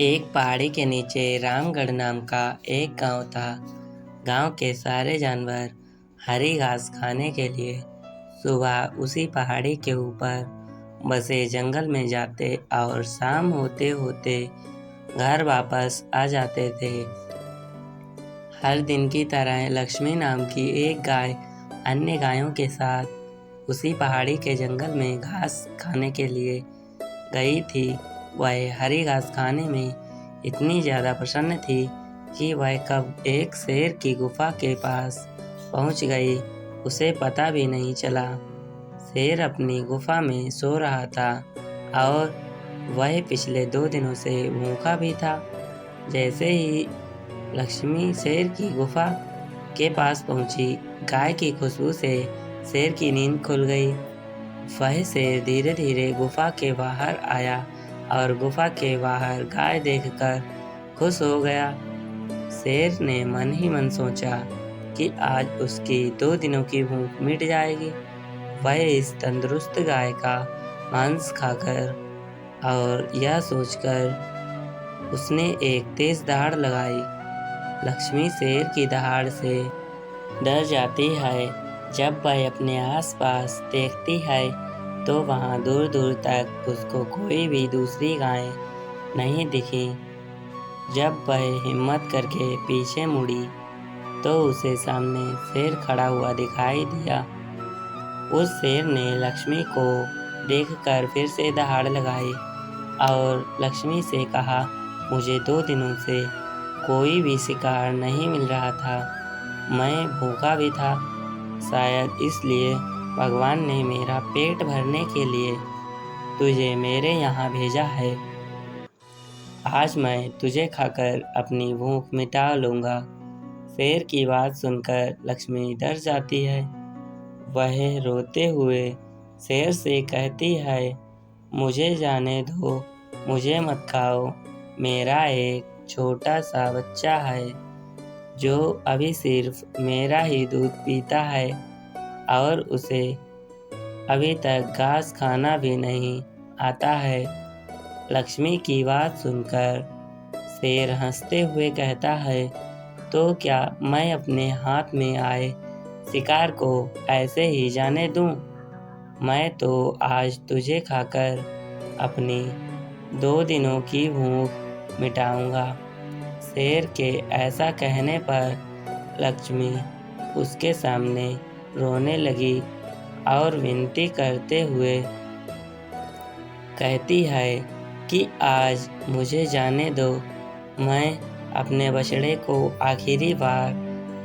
एक पहाड़ी के नीचे रामगढ़ नाम का एक गांव था। गांव के सारे जानवर हरी घास खाने के लिए सुबह उसी पहाड़ी के ऊपर बसे जंगल में जाते और शाम होते होते घर वापस आ जाते थे। हर दिन की तरह लक्ष्मी नाम की एक गाय अन्य गायों के साथ उसी पहाड़ी के जंगल में घास खाने के लिए गई थी। वह हरी घास खाने में इतनी ज़्यादा प्रसन्न थी कि वह कब एक शेर की गुफा के पास पहुंच गई, उसे पता भी नहीं चला। शेर अपनी गुफा में सो रहा था और वह पिछले 2 दिनों से भूखा भी था। जैसे ही लक्ष्मी शेर की गुफा के पास पहुंची, गाय की खुशबू से शेर की नींद खुल गई। वह शेर धीरे धीरे गुफा के बाहर आया और गुफा के बाहर गाय देखकर खुश हो गया। शेर ने मन ही मन सोचा कि आज उसकी 2 दिनों की भूख मिट जाएगी। वह इस तंदुरुस्त गाय का मांस खाकर और यह सोचकर उसने एक तेज दहाड़ लगाई। लक्ष्मी शेर की दहाड़ से डर जाती है। जब वह अपने आसपास देखती है तो वहाँ दूर दूर तक उसको कोई भी दूसरी गाय नहीं दिखी। जब वह हिम्मत करके पीछे मुड़ी तो उसे सामने शेर खड़ा हुआ दिखाई दिया। उस शेर ने लक्ष्मी को देखकर फिर से दहाड़ लगाई और लक्ष्मी से कहा, मुझे 2 दिनों से कोई भी शिकार नहीं मिल रहा था। मैं भूखा भी था। शायद इसलिए भगवान ने मेरा पेट भरने के लिए तुझे मेरे यहाँ भेजा है। आज मैं तुझे खाकर अपनी भूख मिटा लूँगा। शेर की बात सुनकर लक्ष्मी डर जाती है। वह रोते हुए शेर से कहती है, मुझे जाने दो, मुझे मत खाओ। मेरा एक छोटा सा बच्चा है जो अभी सिर्फ मेरा ही दूध पीता है और उसे अभी तक घास खाना भी नहीं आता है। लक्ष्मी की बात सुनकर शेर हंसते हुए कहता है, तो क्या मैं अपने हाथ में आए शिकार को ऐसे ही जाने दूं? मैं तो आज तुझे खाकर अपनी 2 दिनों की भूख मिटाऊंगा। शेर के ऐसा कहने पर लक्ष्मी उसके सामने रोने लगी और विनती करते हुए कहती है कि आज मुझे जाने दो। मैं अपने बछड़े को आखिरी बार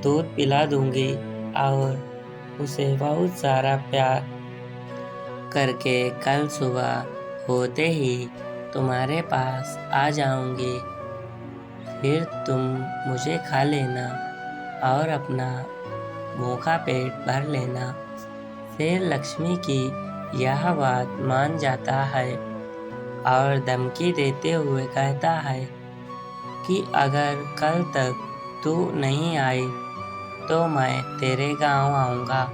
दूध पिला दूंगी और उसे बहुत सारा प्यार करके कल सुबह होते ही तुम्हारे पास आ जाऊंगी। फिर तुम मुझे खा लेना और अपना भूखा पेट भर लेना। फिर लक्ष्मी की यह बात मान जाता है और धमकी देते हुए कहता है कि अगर कल तक तू नहीं आई तो मैं तेरे गांव आऊँगा।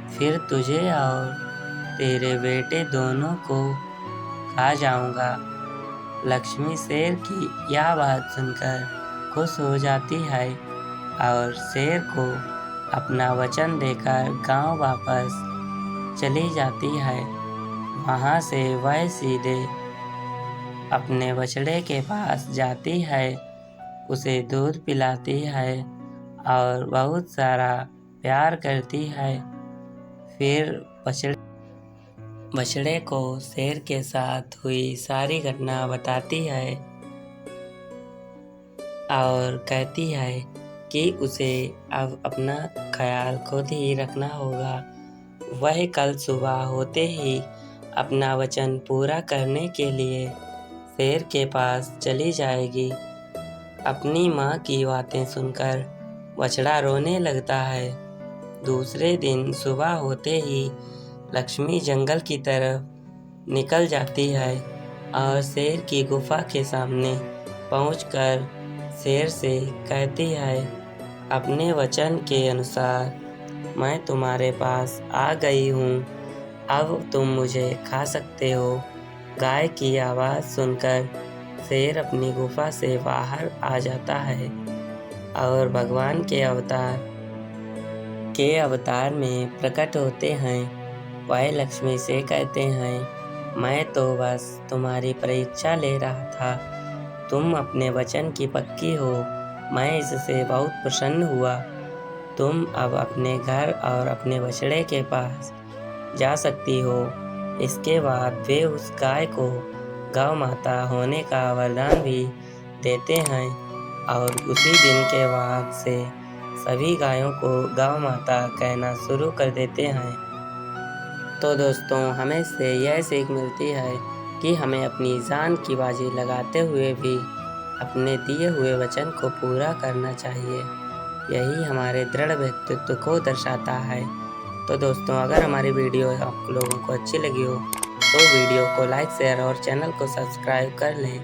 फिर तुझे और तेरे बेटे दोनों को खा जाऊँगा। लक्ष्मी शेर की यह बात सुनकर खुश हो जाती है और शेर को अपना वचन देकर गांव वापस चली जाती है। वहाँ से वह सीधे अपने बछड़े के पास जाती है, उसे दूध पिलाती है और बहुत सारा प्यार करती है। फिर बछड़े को शेर के साथ हुई सारी घटना बताती है और कहती है कि उसे अब अपना ख्याल खुद ही रखना होगा। वह कल सुबह होते ही अपना वचन पूरा करने के लिए शेर के पास चली जाएगी। अपनी माँ की बातें सुनकर बछड़ा रोने लगता है। दूसरे दिन सुबह होते ही लक्ष्मी जंगल की तरफ निकल जाती है और शेर की गुफा के सामने पहुंचकर शेर से कहती है, अपने वचन के अनुसार मैं तुम्हारे पास आ गई हूँ। अब तुम मुझे खा सकते हो। गाय की आवाज़ सुनकर शेर अपनी गुफा से बाहर आ जाता है और भगवान के अवतार में प्रकट होते हैं। वह लक्ष्मी से कहते हैं, मैं तो बस तुम्हारी परीक्षा ले रहा था। तुम अपने वचन की पक्की हो, मैं इससे बहुत प्रसन्न हुआ। तुम अब अपने घर और अपने बछड़े के पास जा सकती हो। इसके बाद वे उस गाय को गौ माता होने का वरदान भी देते हैं और उसी दिन के बाद से सभी गायों को गौ माता कहना शुरू कर देते हैं। तो दोस्तों, हमें इससे यह सीख मिलती है कि हमें अपनी जान की बाजी लगाते हुए भी अपने दिए हुए वचन को पूरा करना चाहिए। यही हमारे दृढ़ व्यक्तित्व को दर्शाता है। तो दोस्तों, अगर हमारी वीडियो आप लोगों को अच्छी लगी हो तो वीडियो को लाइक, शेयर और चैनल को सब्सक्राइब कर लें।